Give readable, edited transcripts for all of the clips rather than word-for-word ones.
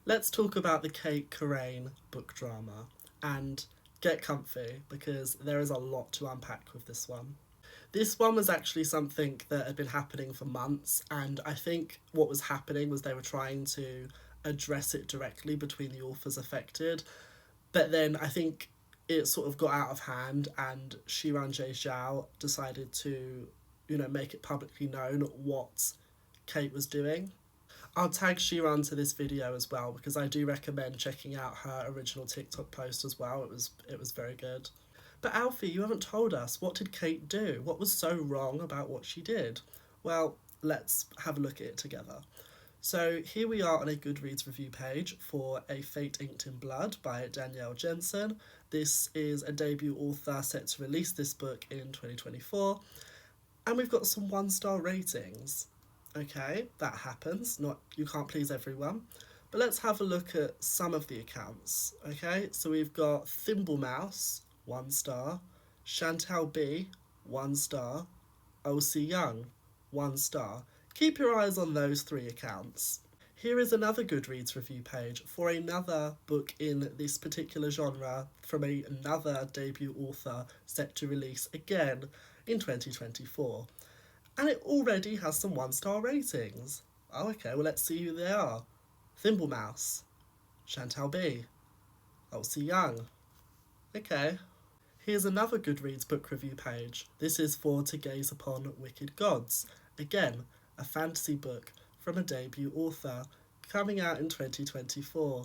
Let's talk about the Cait Corrain book drama and get comfy because there is a lot to unpack with this one. This one was actually something that had been happening for months, and I think what was happening was they were trying to address it directly between the authors affected, but then I think it sort of got out of hand, and Xiran Jay Xhao decided to, make it publicly known what Cait was doing. I'll tag Shiran to this video as well because I do recommend checking out her original TikTok post as well. It was very good. But Alfie, you haven't told us, what did Cait do? What was so wrong about what she did? Well, let's have a look at it together. So here we are on a Goodreads review page for A Fate Inked in Blood by Danielle Jensen. This is a debut author set to release this book in 2024. And we've got some one-star ratings. Okay, that happens. Not you can't please everyone. But let's have a look at some of the accounts. Okay, so we've got Thimble Mouse, 1 star, Chantal B, 1 star, OC Young, 1 star. Keep your eyes on those 3 accounts. Here is another Goodreads review page for another book in this particular genre from another debut author set to release again in 2024. And it already has some 1 star ratings. Oh, okay, well, let's see who they are. Thimble Mouse, Chantal B, Elsie Young. Okay. Here's another Goodreads book review page. This is for To Gaze Upon Wicked Gods. Again, a fantasy book from a debut author coming out in 2024.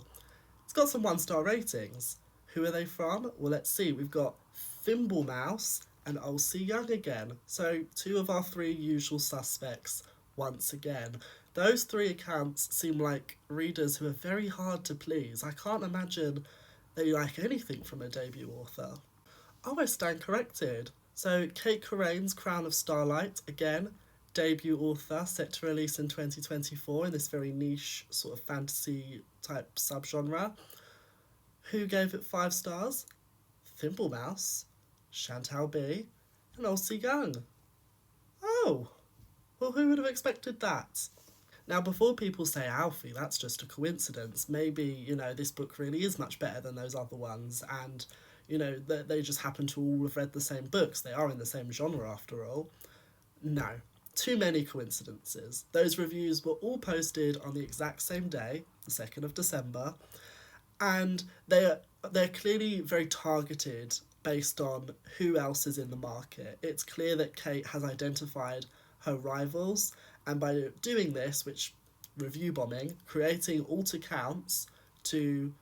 It's got some 1 star ratings. Who are they from? Well, let's see. We've got Thimble Mouse and Elsie Young again. So 2 of our 3 usual suspects once again. Those 3 accounts seem like readers who are very hard to please. I can't imagine they like anything from a debut author. Oh, I stand corrected. So Cait Corrain's Crown of Starlight, again, debut author set to release in 2024 in this very niche sort of fantasy type subgenre. Who gave it 5 stars? Thimble Mouse, Chantal B, and Elsie Young. Oh, well, who would have expected that? Now, before people say, Alfie, that's just a coincidence, maybe, this book really is much better than those other ones, and, they just happen to all have read the same books. They are in the same genre, after all. No, too many coincidences. Those reviews were all posted on the exact same day, the 2nd of December, and they're clearly very targeted based on who else is in the market. It's clear that Cait has identified her rivals, and by doing this, which review bombing, creating alt accounts to,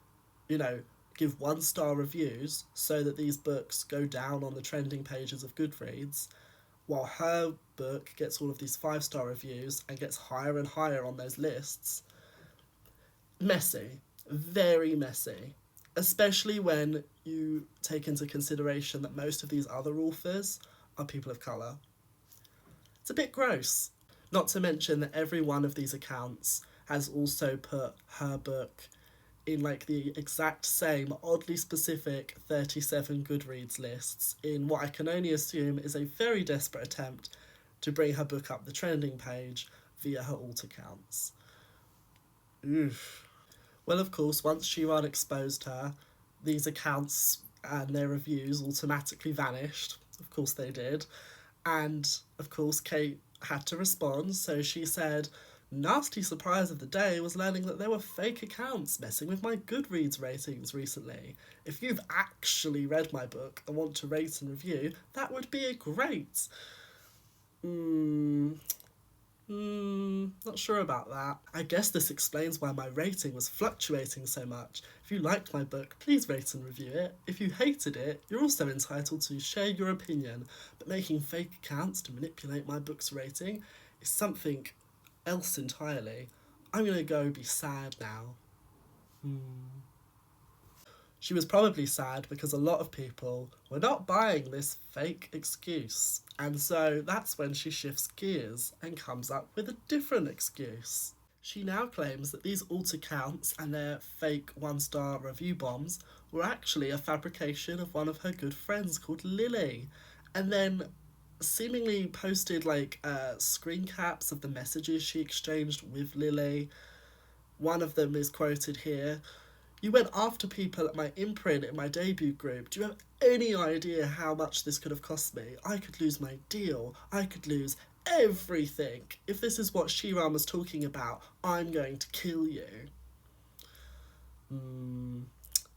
give 1 star reviews so that these books go down on the trending pages of Goodreads, while her book gets all of these 5 star reviews and gets higher and higher on those lists. Messy, very messy, especially when you take into consideration that most of these other authors are people of colour. It's a bit gross. Not to mention that every one of these accounts has also put her book in like the exact same oddly specific 37 Goodreads lists in what I can only assume is a very desperate attempt to bring her book up the trending page via her alt accounts. Oof. Well, of course, once Xiran exposed her, these accounts and their reviews automatically vanished. Of course they did. And, of course, Cait had to respond, so she said, nasty surprise of the day was learning that there were fake accounts messing with my Goodreads ratings recently. If you've actually read my book and want to rate and review, that would be great. Not sure about that. I guess this explains why my rating was fluctuating so much. If you liked my book, please rate and review it. If you hated it, you're also entitled to share your opinion, but making fake accounts to manipulate my book's rating is something else entirely. I'm gonna go be sad now. She was probably sad because a lot of people were not buying this fake excuse. And so that's when she shifts gears and comes up with a different excuse. She now claims that these alt accounts and their fake 1 star review bombs were actually a fabrication of one of her good friends called Lily. And then seemingly posted like screen caps of the messages she exchanged with Lily. One of them is quoted here. You went after people at my imprint in my debut group. Do you have any idea how much this could have cost me? I could lose my deal. I could lose everything. If this is what Xiran was talking about, I'm going to kill you.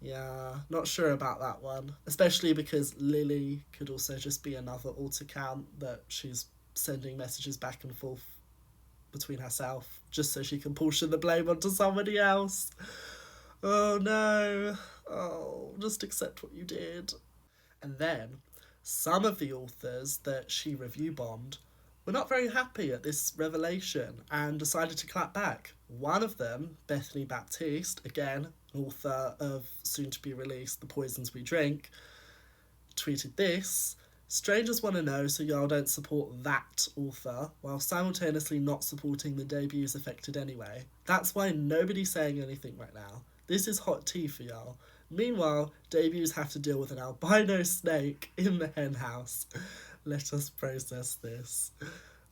Yeah, not sure about that one. Especially because Lily could also just be another alt account that she's sending messages back and forth between herself just so she can portion the blame onto somebody else. Oh no. Oh, just accept what you did. And then, some of the authors that she review bombed were not very happy at this revelation and decided to clap back. One of them, Bethany Baptiste, again, author of soon to be released The Poisons We Drink, tweeted this. Strangers want to know so y'all don't support that author while simultaneously not supporting the debuts affected anyway. That's why nobody's saying anything right now. This is hot tea for y'all. Meanwhile, debuts have to deal with an albino snake in the henhouse. Let us process this.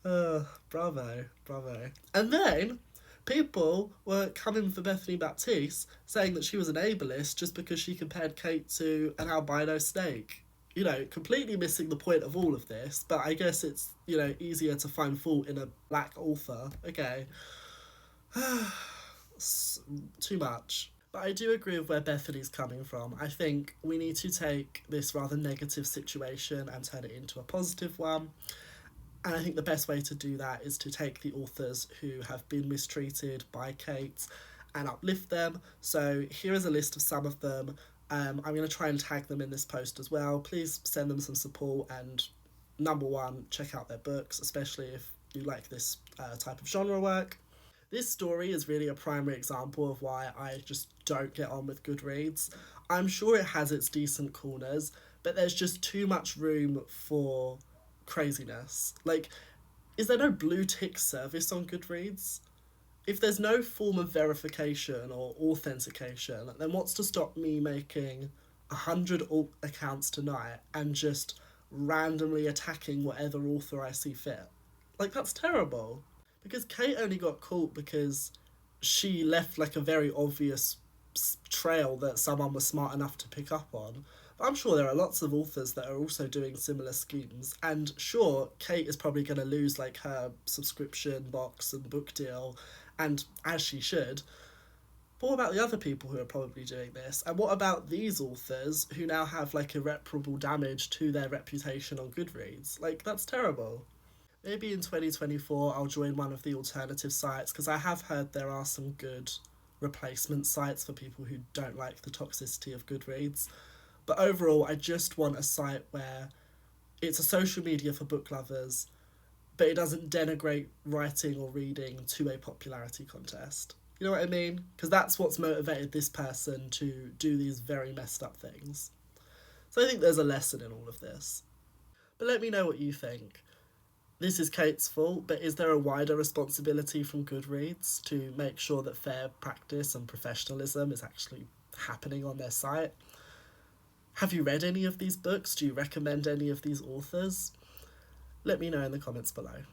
Bravo, bravo. And then people were coming for Bethany Baptiste, saying that she was an ableist just because she compared Cait to an albino snake. You know, completely missing the point of all of this, but I guess it's, you know, easier to find fault in a black author. Okay. Too much. But I do agree with where Bethany's coming from. I think we need to take this rather negative situation and turn it into a positive one. And I think the best way to do that is to take the authors who have been mistreated by Cait and uplift them. So here is a list of some of them. I'm going to try and tag them in this post as well. Please send them some support and, number one, check out their books, especially if you like this type of genre work. This story is really a primary example of why I just don't get on with Goodreads. I'm sure it has its decent corners, but there's just too much room for craziness. Like, is there no blue tick service on Goodreads? If there's no form of verification or authentication, then what's to stop me making 100 alt accounts tonight and just randomly attacking whatever author I see fit? Like, that's terrible. Because Cait only got caught because she left like a very obvious trail that someone was smart enough to pick up on. But I'm sure there are lots of authors that are also doing similar schemes. And sure, Cait is probably going to lose like her subscription box and book deal, and as she should. But what about the other people who are probably doing this? And what about these authors who now have like irreparable damage to their reputation on Goodreads? Like, that's terrible. Maybe in 2024 I'll join one of the alternative sites because I have heard there are some good replacement sites for people who don't like the toxicity of Goodreads. But overall, I just want a site where it's a social media for book lovers, but it doesn't denigrate writing or reading to a popularity contest. You know what I mean? Because that's what's motivated this person to do these very messed up things. So I think there's a lesson in all of this. But let me know what you think. This is Cait's fault, but is there a wider responsibility from Goodreads to make sure that fair practice and professionalism is actually happening on their site? Have you read any of these books? Do you recommend any of these authors? Let me know in the comments below.